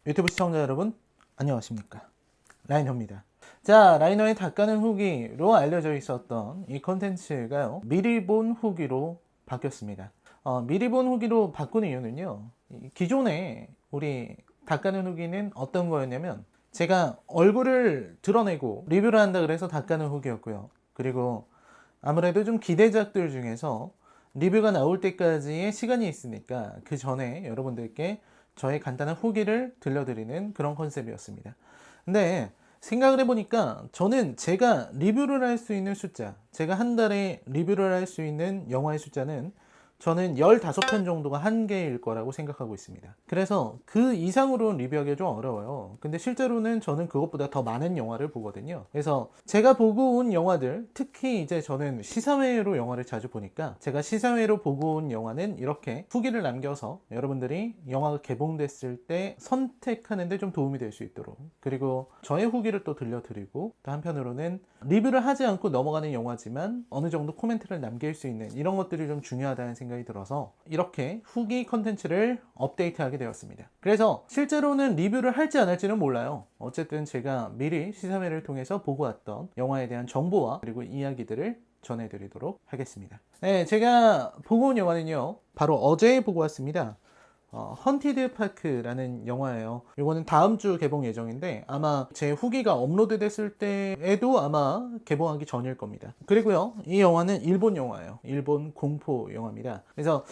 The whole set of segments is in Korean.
유튜브 시청자 여러분 안녕하십니까, 라이너입니다. 자, 라이너의 닦아는 후기로 알려져 있었던 이 컨텐츠가요, 미리 본 후기로 바뀌었습니다. 미리 본 후기로 바꾼 이유는요, 기존에 우리 닦아는 후기는 어떤 거였냐면, 제가 얼굴을 드러내고 리뷰를 한다 그래서 닦아는 후기였고요. 그리고 아무래도 좀 기대작들 중에서 리뷰가 나올 때까지의 시간이 있으니까 그 전에 여러분들께 저의 간단한 후기를 들려드리는 그런 컨셉이었습니다. 근데 생각을 해보니까 저는 제가 리뷰를 할 수 있는 숫자, 제가 한 달에 리뷰를 할 수 있는 영화의 숫자는 저는 15편 정도가 한계일 거라고 생각하고 있습니다. 그래서 그 이상으로는 리뷰하기가 좀 어려워요. 근데 실제로는 저는 그것보다 더 많은 영화를 보거든요. 그래서 제가 보고 온 영화들, 특히 이제 저는 시사회로 영화를 자주 보니까 제가 시사회로 보고 온 영화는 이렇게 후기를 남겨서 여러분들이 영화가 개봉됐을 때 선택하는데 좀 도움이 될 수 있도록, 그리고 저의 후기를 또 들려드리고, 또 한편으로는 리뷰를 하지 않고 넘어가는 영화지만 어느 정도 코멘트를 남길 수 있는 이런 것들이 좀 중요하다는 생각이 들어서 이렇게 후기 컨텐츠를 업데이트하게 되었습니다. 그래서 실제로는 리뷰를 할지 안 할지는 몰라요. 어쨌든 제가 미리 시사회를 통해서 보고 왔던 영화에 대한 정보와 그리고 이야기들을 전해드리도록 하겠습니다. 네, 제가 보고 온 영화는요, 바로 어제 보고 왔습니다. 헌티드 파크라는 영화예요. 이거는 다음 주 개봉 예정인데 아마 제 후기가 업로드 됐을 때에도 아마 개봉하기 전일 겁니다. 그리고요, 이 영화는 일본 영화예요. 일본 공포 영화입니다. 그래서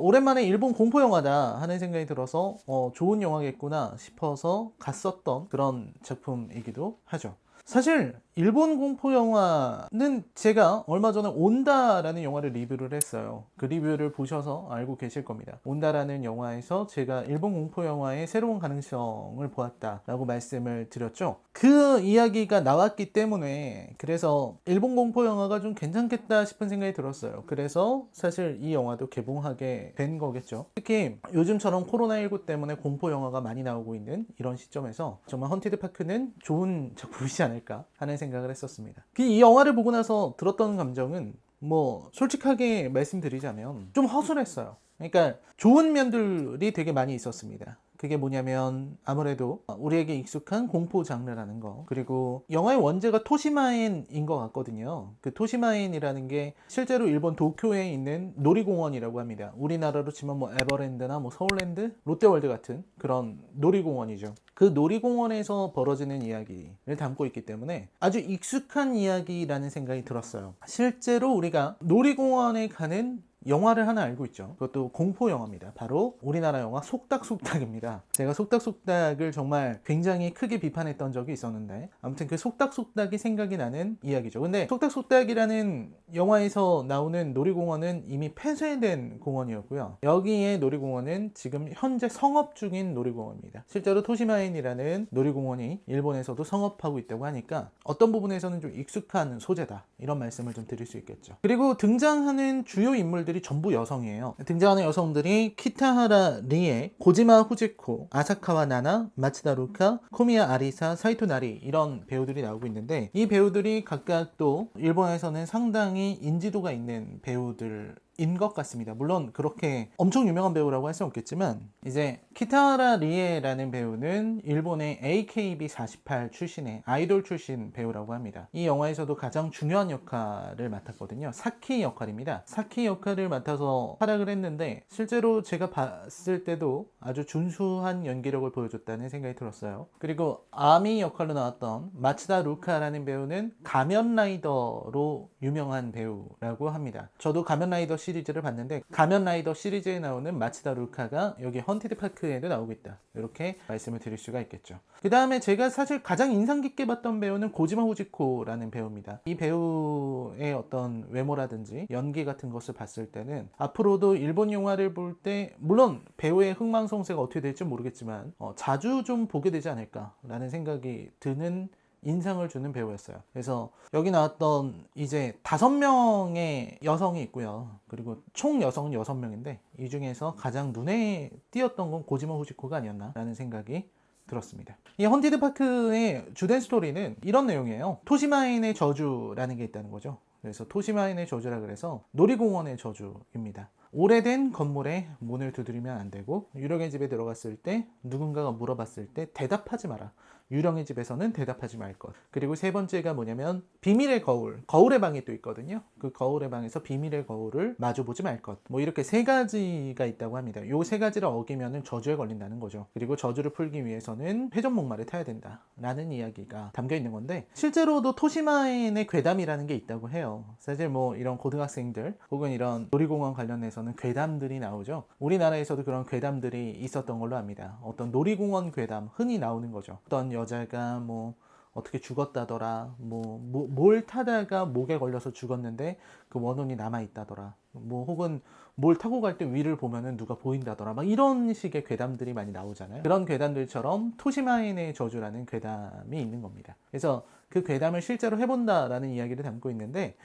오랜만에 일본 공포 영화다 하는 생각이 들어서 좋은 영화겠구나 싶어서 갔었던 그런 작품이기도 하죠. 사실 일본 공포 영화는 제가 얼마 전에 온다라는 영화를 리뷰를 했어요. 그 리뷰를 보셔서 알고 계실 겁니다. 온다라는 영화에서 제가 일본 공포 영화의 새로운 가능성을 보았다라고 말씀을 드렸죠. 그 이야기가 나왔기 때문에 그래서 일본 공포 영화가 좀 괜찮겠다 싶은 생각이 들었어요. 그래서 사실 이 영화도 개봉하게 된 거겠죠. 특히 요즘처럼 코로나19 때문에 공포 영화가 많이 나오고 있는 이런 시점에서 정말 헌티드 파크는 좋은 작품이지 않을까 하는 생각을 했었습니다. 이 영화를 보고 나서 들었던 감정은 뭐 솔직하게 말씀드리자면 좀 허술했어요. 그러니까 좋은 면들이 되게 많이 있었습니다. 그게 뭐냐면 아무래도 우리에게 익숙한 공포 장르라는 거, 그리고 영화의 원제가 토시마엔인 것 같거든요. 그 토시마엔이라는 게 실제로 일본 도쿄에 있는 놀이공원이라고 합니다. 우리나라로 치면 뭐 에버랜드나 뭐 서울랜드, 롯데월드 같은 그런 놀이공원이죠. 그 놀이공원에서 벌어지는 이야기를 담고 있기 때문에 아주 익숙한 이야기라는 생각이 들었어요. 실제로 우리가 놀이공원에 가는 영화를 하나 알고 있죠. 그것도 공포 영화입니다. 바로 우리나라 영화 속닥속닥입니다. 제가 속닥속닥을 정말 굉장히 크게 비판했던 적이 있었는데, 아무튼 그 속닥속닥이 생각이 나는 이야기죠. 근데 속닥속닥이라는 영화에서 나오는 놀이공원은 이미 폐쇄된 공원이었고요. 여기에 놀이공원은 지금 현재 성업 중인 놀이공원입니다. 실제로 토시마엔이라는 놀이공원이 일본에서도 성업하고 있다고 하니까 어떤 부분에서는 좀 익숙한 소재다, 이런 말씀을 좀 드릴 수 있겠죠. 그리고 등장하는 주요 인물들이 전부 여성이에요. 등장하는 여성들이 키타하라 리에, 고지마 후지코, 아사카와 나나, 마츠다 루카, 코미야 아리사, 사이토 나리, 이런 배우들이 나오고 있는데, 이 배우들이 각각 또 일본에서는 상당히 인지도가 있는 배우들 인 것 같습니다. 물론 그렇게 엄청 유명한 배우라고 할 수는 없겠지만, 이제 키타하라 리에라는 배우는 일본의 AKB48 출신의 아이돌 출신 배우라고 합니다. 이 영화에서도 가장 중요한 역할을 맡았거든요. 사키 역할입니다. 사키 역할을 맡아서 활약을 했는데 실제로 제가 봤을 때도 아주 준수한 연기력을 보여줬다는 생각이 들었어요. 그리고 아미 역할로 나왔던 마츠다 루카라는 배우는 가면라이더로 유명한 배우라고 합니다. 저도 가면라이더 시리즈를 봤는데 가면라이더 시리즈에 나오는 마츠다 루카가 여기 헌티드 파크에도 나오고 있다, 이렇게 말씀을 드릴 수가 있겠죠. 그 다음에 제가 사실 가장 인상 깊게 봤던 배우는 고지마 후지코라는 배우입니다. 이 배우의 어떤 외모라든지 연기 같은 것을 봤을 때는 앞으로도 일본 영화를 볼 때 물론 배우의 흥망성쇠가 어떻게 될지 모르겠지만 자주 좀 보게 되지 않을까라는 생각이 드는 인상을 주는 배우였어요. 그래서 여기 나왔던 이제 5명의 여성이 있고요. 그리고 총 여성은 6명인데 이 중에서 가장 눈에 띄었던 건 고지마 후지코가 아니었나 라는 생각이 들었습니다. 이 헌티드 파크의 주된 스토리는 이런 내용이에요. 토시마인의 저주라는 게 있다는 거죠. 그래서 토시마인의 저주라 그래서 놀이공원의 저주입니다. 오래된 건물에 문을 두드리면 안 되고, 유령의 집에 들어갔을 때 누군가가 물어봤을 때 대답하지 마라. 유령의 집에서는 대답하지 말 것. 그리고 세 번째가 뭐냐면 비밀의 거울. 거울의 방이 또 있거든요. 그 거울의 방에서 비밀의 거울을 마주보지 말 것. 뭐 이렇게 세 가지가 있다고 합니다. 요 세 가지를 어기면은 저주에 걸린다는 거죠. 그리고 저주를 풀기 위해서는 회전목마를 타야 된다 라는 이야기가 담겨 있는 건데, 실제로도 토시마엔의 괴담이라는 게 있다고 해요. 사실 뭐 이런 고등학생들 혹은 이런 놀이공원 관련해서는 괴담들이 나오죠. 우리나라에서도 그런 괴담들이 있었던 걸로 압니다. 어떤 놀이공원 괴담, 흔히 나오는 거죠. 어떤 여자가 뭐 어떻게 죽었다더라, 뭘 타다가 목에 걸려서 죽었는데 그 원혼이 남아있다더라, 뭐 혹은 뭘 타고 갈 때 위를 보면은 누가 보인다더라, 막 이런 식의 괴담들이 많이 나오잖아요. 그런 괴담들처럼 토시마인의 저주라는 괴담이 있는 겁니다. 그래서 그 괴담을 실제로 해본다라는 이야기를 담고 있는데,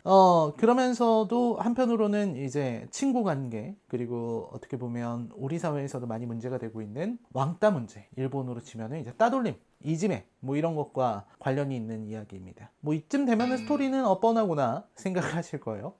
그러면서도 한편으로는 이제 친구 관계, 그리고 어떻게 보면 우리 사회에서도 많이 문제가 되고 있는 왕따 문제, 일본어로 치면은 이제 따돌림, 이지메, 뭐 이런 것과 관련이 있는 이야기입니다. 뭐 이쯤 되면은 스토리는 뻔하구나 생각을 하실 거예요.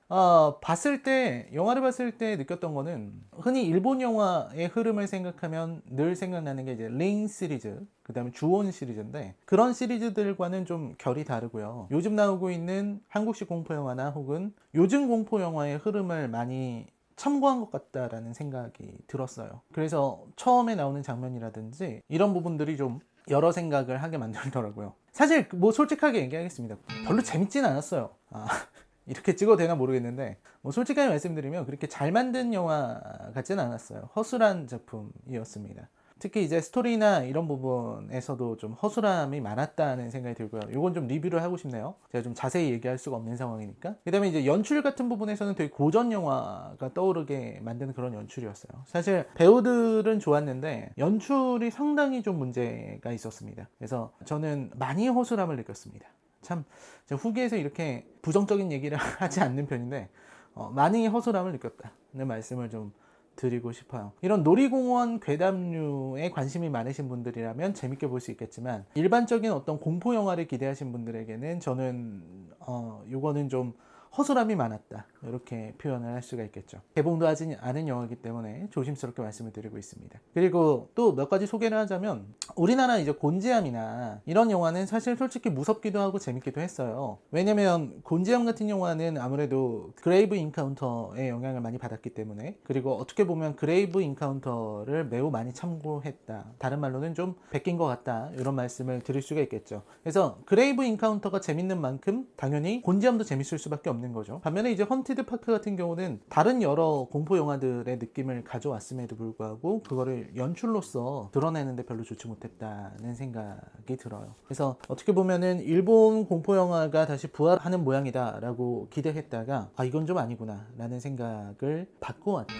영화를 봤을 때 느꼈던 거는, 흔히 일본 영화의 흐름을 생각하면 늘 생각나는 게 이제 링 시리즈, 그 다음에 주온 시리즈인데, 그런 시리즈들과는 좀 결이 다르고요. 요즘 나오고 있는 한국식 공포영화나 혹은 요즘 공포영화의 흐름을 많이 참고한 것 같다라는 생각이 들었어요. 그래서 처음에 나오는 장면이라든지 이런 부분들이 좀 여러 생각을 하게 만들더라고요. 사실 뭐 솔직하게 얘기하겠습니다. 별로 재밌진 않았어요. 이렇게 찍어도 되나 모르겠는데, 뭐 솔직하게 말씀드리면 그렇게 잘 만든 영화 같지는 않았어요. 허술한 작품이었습니다. 특히 이제 스토리나 이런 부분에서도 좀 허술함이 많았다는 생각이 들고요. 이건 좀 리뷰를 하고 싶네요. 제가 좀 자세히 얘기할 수가 없는 상황이니까. 그 다음에 이제 연출 같은 부분에서는 되게 고전 영화가 떠오르게 만드는 그런 연출이었어요. 사실 배우들은 좋았는데 연출이 상당히 좀 문제가 있었습니다. 그래서 저는 많이 허술함을 느꼈습니다. 참, 제가 후기에서 이렇게 부정적인 얘기를 하지 않는 편인데, 많이 허술함을 느꼈다는 말씀을 좀 드리고 싶어요. 이런 놀이공원 괴담류에 관심이 많으신 분들이라면 재밌게 볼 수 있겠지만, 일반적인 어떤 공포 영화를 기대하신 분들에게는 저는 요거는 좀 허술함이 많았다, 이렇게 표현을 할 수가 있겠죠. 개봉도 하지 않은 영화이기 때문에 조심스럽게 말씀을 드리고 있습니다. 그리고 또 몇 가지 소개를 하자면, 우리나라 이제 곤지암이나 이런 영화는 사실 솔직히 무섭기도 하고 재밌기도 했어요. 왜냐면 곤지암 같은 영화는 아무래도 그레이브 인카운터의 영향을 많이 받았기 때문에, 그리고 어떻게 보면 그레이브 인카운터를 매우 많이 참고했다, 다른 말로는 좀 베낀 것 같다, 이런 말씀을 드릴 수가 있겠죠. 그래서 그레이브 인카운터가 재밌는 만큼 당연히 곤지암도 재밌을 수밖에 없는 거죠. 반면에 이제 헌티드 파크 같은 경우는 다른 여러 공포 영화들의 느낌을 가져왔음에도 불구하고 그거를 연출로서 드러내는데 별로 좋지 못했다는 생각이 들어요. 그래서 어떻게 보면은 일본 공포 영화가 다시 부활하는 모양이다 라고 기대했다가, 이건 좀 아니구나 라는 생각을 바꿔왔던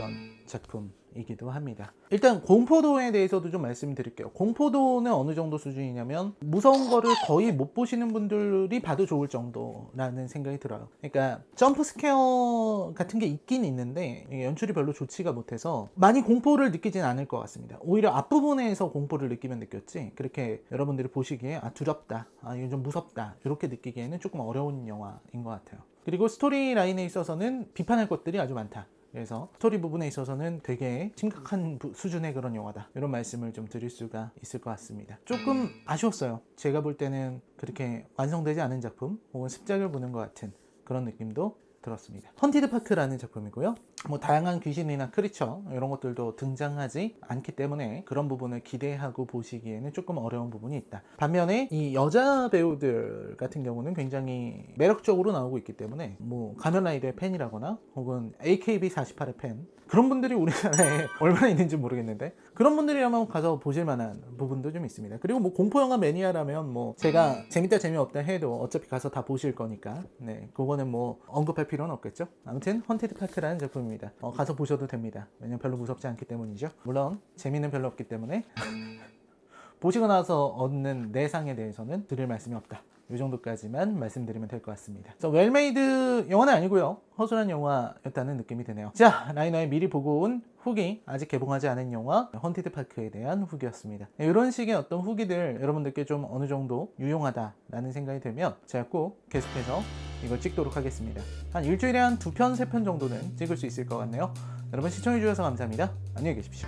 작품이기도 합니다. 일단 공포도에 대해서도 좀 말씀드릴게요. 공포도는 어느 정도 수준이냐면, 무서운 거를 거의 못 보시는 분들이 봐도 좋을 정도라는 생각이 들어요. 그러니까 점프 스퀘어 같은 게 있긴 있는데 연출이 별로 좋지가 못해서 많이 공포를 느끼진 않을 것 같습니다. 오히려 앞부분에서 공포를 느끼면 느꼈지, 그렇게 여러분들이 보시기에 두렵다, 이건 좀 무섭다, 이렇게 느끼기에는 조금 어려운 영화인 것 같아요. 그리고 스토리 라인에 있어서는 비판할 것들이 아주 많다. 그래서 스토리 부분에 있어서는 되게 심각한 수준의 그런 영화다, 이런 말씀을 좀 드릴 수가 있을 것 같습니다. 조금 아쉬웠어요. 제가 볼 때는 그렇게 완성되지 않은 작품 혹은 습작을 보는 것 같은 그런 느낌도 들었습니다. 헌티드 파크라는 작품이고요. 뭐 다양한 귀신이나 크리처 이런 것들도 등장하지 않기 때문에 그런 부분을 기대하고 보시기에는 조금 어려운 부분이 있다. 반면에 이 여자 배우들 같은 경우는 굉장히 매력적으로 나오고 있기 때문에, 뭐 가면라이더의 팬이라거나 혹은 AKB48의 팬, 그런 분들이 우리나라에 얼마나 있는지 모르겠는데, 그런 분들이라면 가서 보실 만한 부분도 좀 있습니다. 그리고 뭐 공포영화 매니아라면 뭐 제가 재밌다 재미없다 해도 어차피 가서 다 보실 거니까, 네, 그거는 뭐 언급할 필요는 없겠죠. 아무튼 헌티드 파크라는 작품입니다. 가서 보셔도 됩니다. 왜냐면 별로 무섭지 않기 때문이죠. 물론 재미는 별로 없기 때문에 보시고 나서 얻는 내상에 대해서는 드릴 말씀이 없다, 이 정도까지만 말씀드리면 될 것 같습니다. 웰메이드 영화는 아니고요, 허술한 영화였다는 느낌이 드네요. 자, 라이너의 미리 보고 온 후기, 아직 개봉하지 않은 영화 헌티드 파크에 대한 후기였습니다. 이런 식의 어떤 후기들 여러분들께 좀 어느 정도 유용하다라는 생각이 들면 제가 꼭 계속해서 이걸 찍도록 하겠습니다. 한 일주일에 한 2편, 3편 정도는 찍을 수 있을 것 같네요. 여러분 시청해주셔서 감사합니다. 안녕히 계십시오.